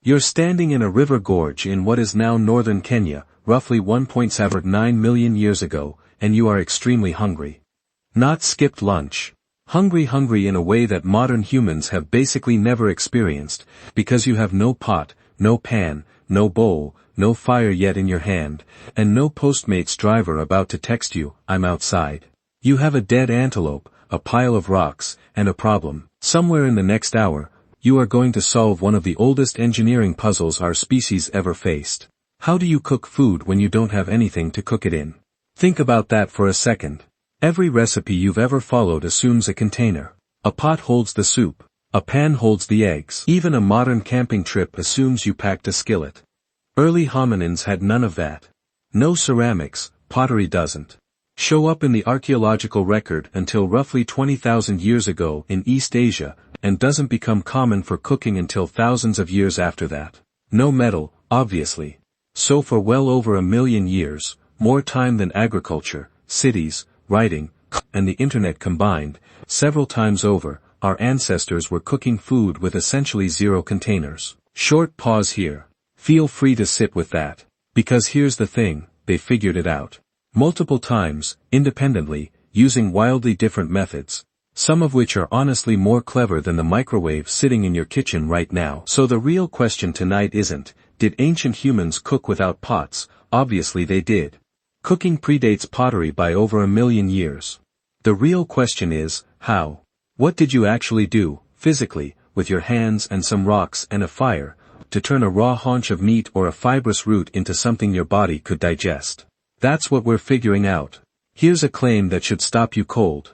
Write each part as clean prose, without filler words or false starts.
You're standing in a river gorge in what is now northern Kenya, roughly 1.79 million years ago, and you are extremely hungry. Not skipped lunch. Hungry in a way that modern humans have basically never experienced, because you have no pot, no pan, no bowl, no fire yet in your hand, and no Postmates driver about to text you, "I'm outside." You have a dead antelope, a pile of rocks, and a problem. Somewhere in the next hour, you are going to solve one of the oldest engineering puzzles our species ever faced. How do you cook food when you don't have anything to cook it in? Think about that for a second. Every recipe you've ever followed assumes a container. A pot holds the soup. A pan holds the eggs. Even a modern camping trip assumes you packed a skillet. Early hominins had none of that. No ceramics, pottery doesn't show up in the archaeological record until roughly 20,000 years ago in East Asia, and doesn't become common for cooking until thousands of years after that. No metal, obviously. So for well over a million years, more time than agriculture, cities, writing, and the internet combined, several times over, our ancestors were cooking food with essentially zero containers. Short pause here. Feel free to sit with that. Because here's the thing, they figured it out. Multiple times, independently, using wildly different methods. Some of which are honestly more clever than the microwave sitting in your kitchen right now. So the real question tonight isn't, did ancient humans cook without pots? Obviously they did. Cooking predates pottery by over a million years. The real question is, how? What did you actually do, physically, with your hands and some rocks and a fire, to turn a raw haunch of meat or a fibrous root into something your body could digest? That's what we're figuring out. Here's a claim that should stop you cold.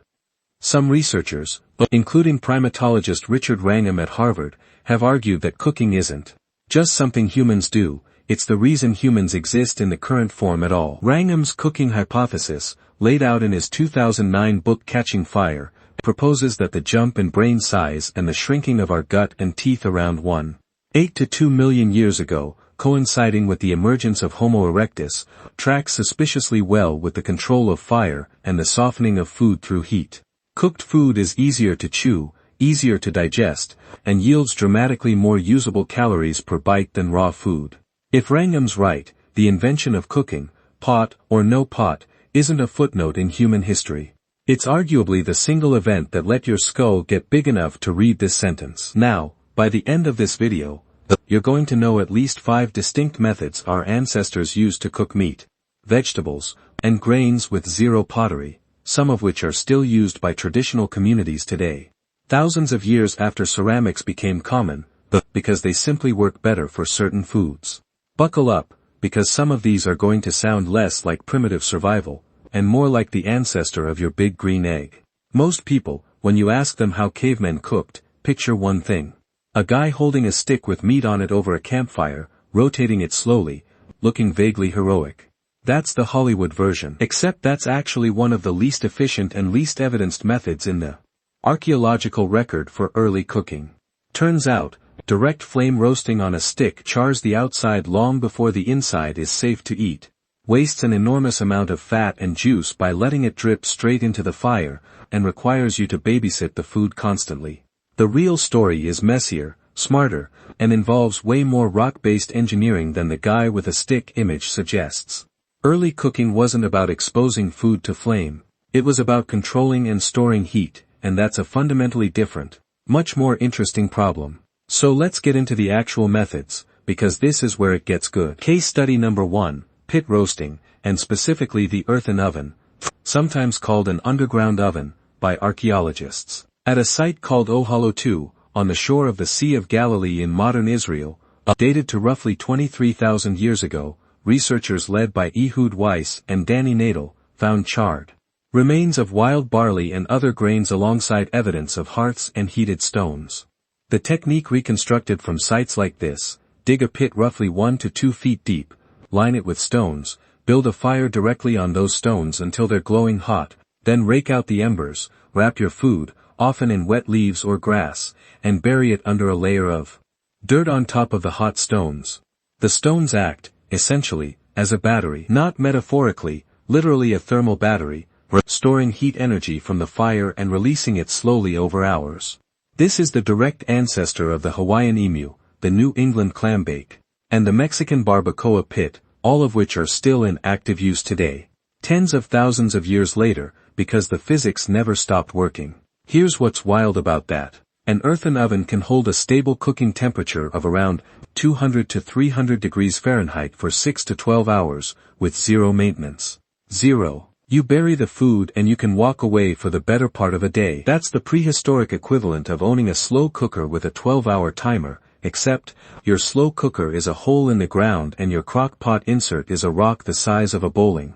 Some researchers, including primatologist Richard Wrangham at Harvard, have argued that cooking isn't just something humans do, it's the reason humans exist in the current form at all. Wrangham's cooking hypothesis, laid out in his 2009 book Catching Fire, proposes that the jump in brain size and the shrinking of our gut and teeth around 1.8 to 2 million years ago, coinciding with the emergence of Homo erectus, tracks suspiciously well with the control of fire and the softening of food through heat. Cooked food is easier to chew, easier to digest, and yields dramatically more usable calories per bite than raw food. If Wrangham's right, the invention of cooking, pot or no pot, isn't a footnote in human history. It's arguably the single event that let your skull get big enough to read this sentence. Now, by the end of this video, you're going to know at least 5 distinct methods our ancestors used to cook meat, vegetables, and grains with zero pottery, some of which are still used by traditional communities today. Thousands of years after ceramics became common, because they simply work better for certain foods. Buckle up, because some of these are going to sound less like primitive survival, and more like the ancestor of your big green egg. Most people, when you ask them how cavemen cooked, picture one thing. A guy holding a stick with meat on it over a campfire, rotating it slowly, looking vaguely heroic. That's the Hollywood version. Except that's actually one of the least efficient and least evidenced methods in the archaeological record for early cooking. Turns out, direct flame roasting on a stick chars the outside long before the inside is safe to eat, wastes an enormous amount of fat and juice by letting it drip straight into the fire, and requires you to babysit the food constantly. The real story is messier, smarter, and involves way more rock-based engineering than the guy with a stick image suggests. Early cooking wasn't about exposing food to flame, it was about controlling and storing heat, and that's a fundamentally different, much more interesting problem. So let's get into the actual methods, because this is where it gets good. Case study number 1, pit roasting, and specifically the earthen oven, sometimes called an underground oven, by archaeologists. At a site called Ohalo II, on the shore of the Sea of Galilee in modern Israel, dated to roughly 23,000 years ago, researchers led by Ehud Weiss and Danny Nadel, found charred remains of wild barley and other grains alongside evidence of hearths and heated stones. The technique reconstructed from sites like this: dig a pit roughly 1 to 2 feet deep, line it with stones, build a fire directly on those stones until they're glowing hot, then rake out the embers, wrap your food, often in wet leaves or grass, and bury it under a layer of dirt on top of the hot stones. The stones act, essentially, as a battery. Not metaphorically, literally a thermal battery, storing heat energy from the fire and releasing it slowly over hours. This is the direct ancestor of the Hawaiian emu, the New England clam bake, and the Mexican barbacoa pit, all of which are still in active use today. Tens of thousands of years later, because the physics never stopped working. Here's what's wild about that. An earthen oven can hold a stable cooking temperature of around 200 to 300 degrees Fahrenheit for 6 to 12 hours, with zero maintenance. Zero. You bury the food and you can walk away for the better part of a day. That's the prehistoric equivalent of owning a slow cooker with a 12-hour timer, except, your slow cooker is a hole in the ground and your crock pot insert is a rock the size of a bowling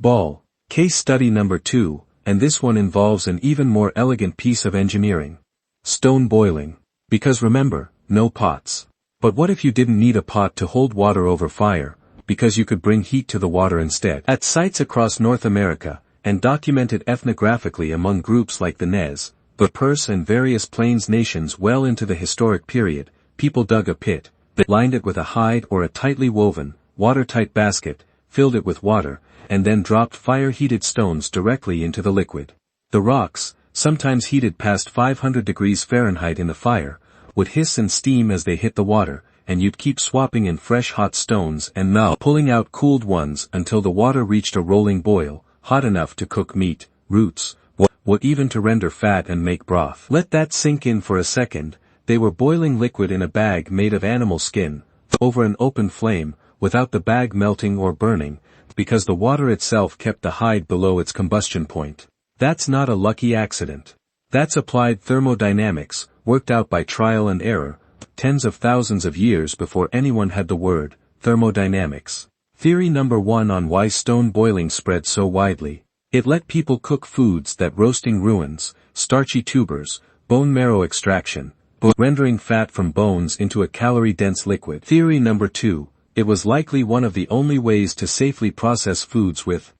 ball. Case study number 2, and this one involves an even more elegant piece of engineering. Stone boiling. Because remember, no pots. But what if you didn't need a pot to hold water over fire, because you could bring heat to the water instead? At sites across North America, and documented ethnographically among groups like the Nez, the Pers and various Plains nations well into the historic period, people dug a pit, lined it with a hide or a tightly woven, watertight basket, filled it with water, and then dropped fire-heated stones directly into the liquid. The rocks, sometimes heated past 500 degrees Fahrenheit in the fire, would hiss and steam as they hit the water, and you'd keep swapping in fresh hot stones and now pulling out cooled ones until the water reached a rolling boil, hot enough to cook meat, roots, or even to render fat and make broth. Let that sink in for a second. They were boiling liquid in a bag made of animal skin, over an open flame, without the bag melting or burning, because the water itself kept the hide below its combustion point. That's not a lucky accident. That's applied thermodynamics, worked out by trial and error, tens of thousands of years before anyone had the word thermodynamics. Theory number 1 on why stone boiling spread so widely. It let people cook foods that roasting ruins, starchy tubers, bone marrow extraction, rendering fat from bones into a calorie-dense liquid. Theory number 2, it was likely one of the only ways to safely process foods with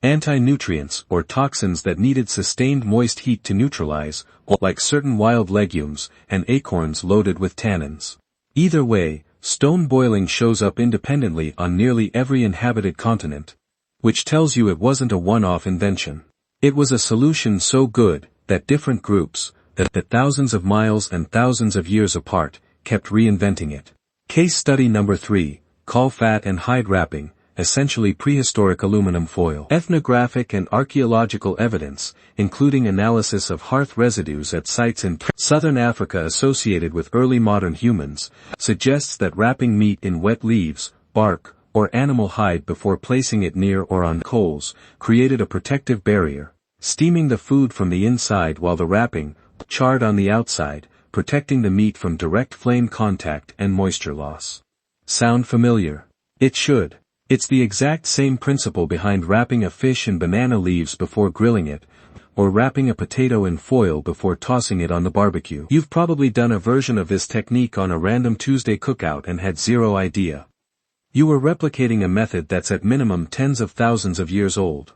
anti-nutrients or toxins that needed sustained moist heat to neutralize, like certain wild legumes and acorns loaded with tannins. Either way, stone boiling shows up independently on nearly every inhabited continent, which tells you it wasn't a one-off invention. It was a solution so good that different groups, that thousands of miles and thousands of years apart, kept reinventing it. Case study number 3, call fat and hide wrapping, essentially prehistoric aluminum foil. Ethnographic and archaeological evidence, including analysis of hearth residues at sites in southern Africa associated with early modern humans, suggests that wrapping meat in wet leaves, bark, or animal hide before placing it near or on coals, created a protective barrier, steaming the food from the inside while the wrapping, charred on the outside, protecting the meat from direct flame contact and moisture loss. Sound familiar? It should. It's the exact same principle behind wrapping a fish in banana leaves before grilling it, or wrapping a potato in foil before tossing it on the barbecue. You've probably done a version of this technique on a random Tuesday cookout and had zero idea. You were replicating a method that's at minimum tens of thousands of years old.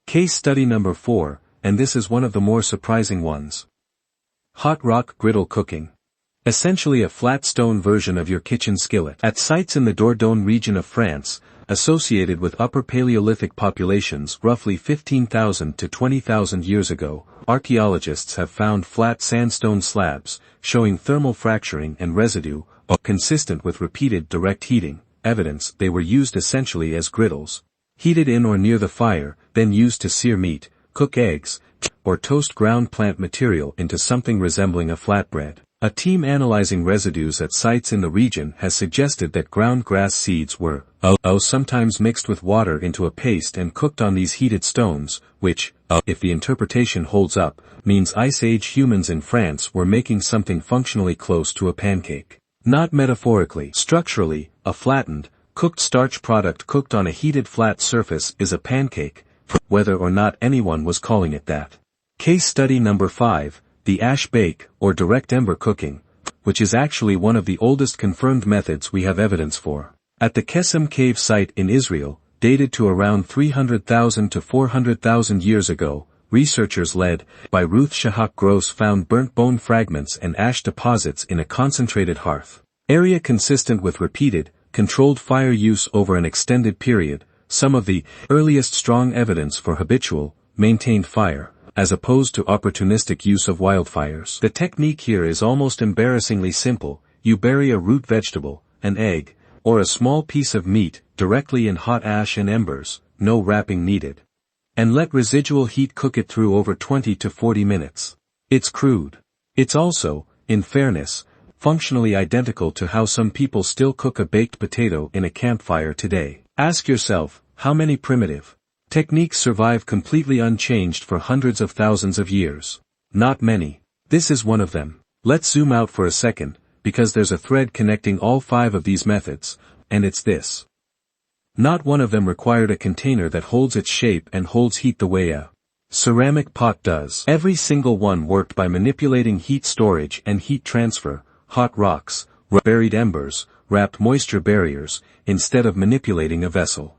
Case study number 4, and this is one of the more surprising ones. Hot rock griddle cooking. Essentially a flat stone version of your kitchen skillet. At sites in the Dordogne region of France, associated with Upper Paleolithic populations roughly 15,000 to 20,000 years ago, archaeologists have found flat sandstone slabs, showing thermal fracturing and residue, consistent with repeated direct heating, evidence they were used essentially as griddles. Heated in or near the fire, then used to sear meat, cook eggs, or toast ground plant material into something resembling a flatbread. A team analyzing residues at sites in the region has suggested that ground grass seeds were sometimes mixed with water into a paste and cooked on these heated stones, which, if the interpretation holds up, means Ice Age humans in France were making something functionally close to a pancake. Not metaphorically. Structurally, a flattened, cooked starch product cooked on a heated flat surface is a pancake, whether or not anyone was calling it that. Case study number 5. The ash bake, or direct ember cooking, which is actually one of the oldest confirmed methods we have evidence for. At the Qesem Cave site in Israel, dated to around 300,000 to 400,000 years ago, researchers led by Ruth Shahak Gross found burnt bone fragments and ash deposits in a concentrated hearth area consistent with repeated, controlled fire use over an extended period, some of the earliest strong evidence for habitual, maintained fire, as opposed to opportunistic use of wildfires. The technique here is almost embarrassingly simple. you bury a root vegetable, an egg, or a small piece of meat directly in hot ash and embers, no wrapping needed. And let residual heat cook it through over 20 to 40 minutes. It's crude. It's also, in fairness, functionally identical to how some people still cook a baked potato in a campfire today. Ask yourself, how many primitive techniques survive completely unchanged for hundreds of thousands of years? Not many. This is one of them. Let's zoom out for a second, because there's a thread connecting all 5 of these methods, and it's this. Not one of them required a container that holds its shape and holds heat the way a ceramic pot does. Every single one worked by manipulating heat storage and heat transfer, hot rocks, buried embers, wrapped moisture barriers, instead of manipulating a vessel.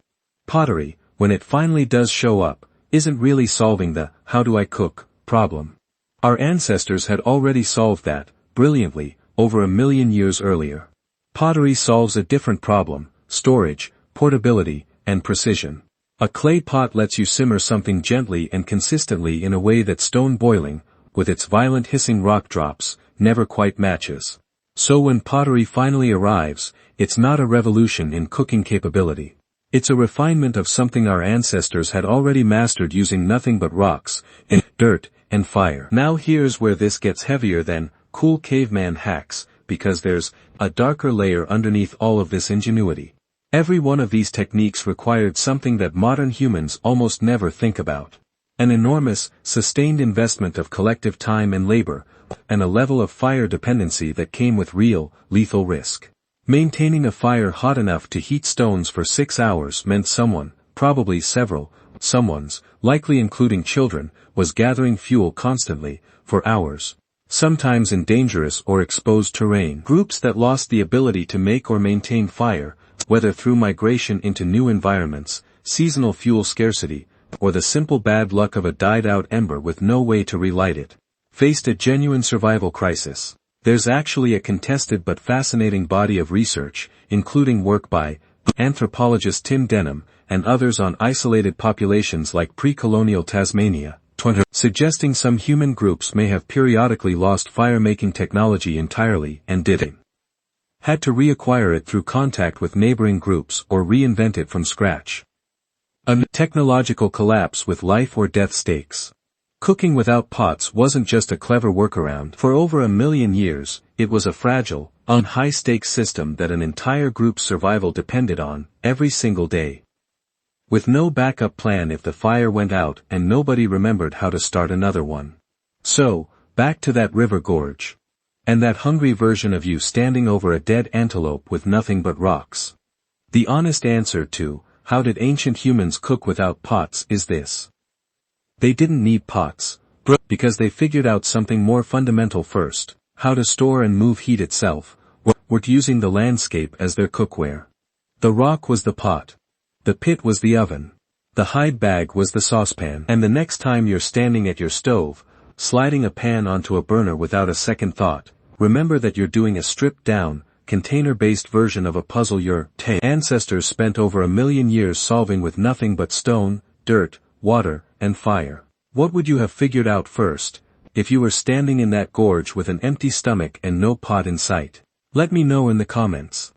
Pottery, when it finally does show up, isn't really solving the "how do I cook" problem. Our ancestors had already solved that, brilliantly, over 1,000,000 years earlier. Pottery solves a different problem: storage, portability, and precision. A clay pot lets you simmer something gently and consistently in a way that stone boiling, with its violent hissing rock drops, never quite matches. So when pottery finally arrives, it's not a revolution in cooking capability. It's a refinement of something our ancestors had already mastered using nothing but rocks, and dirt, and fire. Now here's where this gets heavier than cool caveman hacks, because there's a darker layer underneath all of this ingenuity. Every one of these techniques required something that modern humans almost never think about. An enormous, sustained investment of collective time and labor, and a level of fire dependency that came with real, lethal risk. Maintaining a fire hot enough to heat stones for 6 hours meant someone, probably several, someones, likely including children, was gathering fuel constantly, for hours. Sometimes in dangerous or exposed terrain. Groups that lost the ability to make or maintain fire, whether through migration into new environments, seasonal fuel scarcity, or the simple bad luck of a died-out ember with no way to relight it, faced a genuine survival crisis. There's actually a contested but fascinating body of research, including work by anthropologist Tim Denham, and others on isolated populations like pre-colonial Tasmania, suggesting some human groups may have periodically lost fire-making technology entirely and had to reacquire it through contact with neighboring groups or reinvent it from scratch. A technological collapse with life or death stakes. Cooking without pots wasn't just a clever workaround. For over 1,000,000 years, it was a fragile, high-stakes system that an entire group's survival depended on, every single day. With no backup plan if the fire went out and nobody remembered how to start another one. So, back to that river gorge. And that hungry version of you standing over a dead antelope with nothing but rocks. The honest answer to, how did ancient humans cook without pots, is this. They didn't need pots, because they figured out something more fundamental first: how to store and move heat itself, were using the landscape as their cookware. The rock was the pot. The pit was the oven. The hide bag was the saucepan. And the next time you're standing at your stove, sliding a pan onto a burner without a second thought, remember that you're doing a stripped-down, container-based version of a puzzle your ancestors spent over 1,000,000 years solving with nothing but stone, dirt, water, and fire. What would you have figured out first, if you were standing in that gorge with an empty stomach and no pot in sight? Let me know in the comments.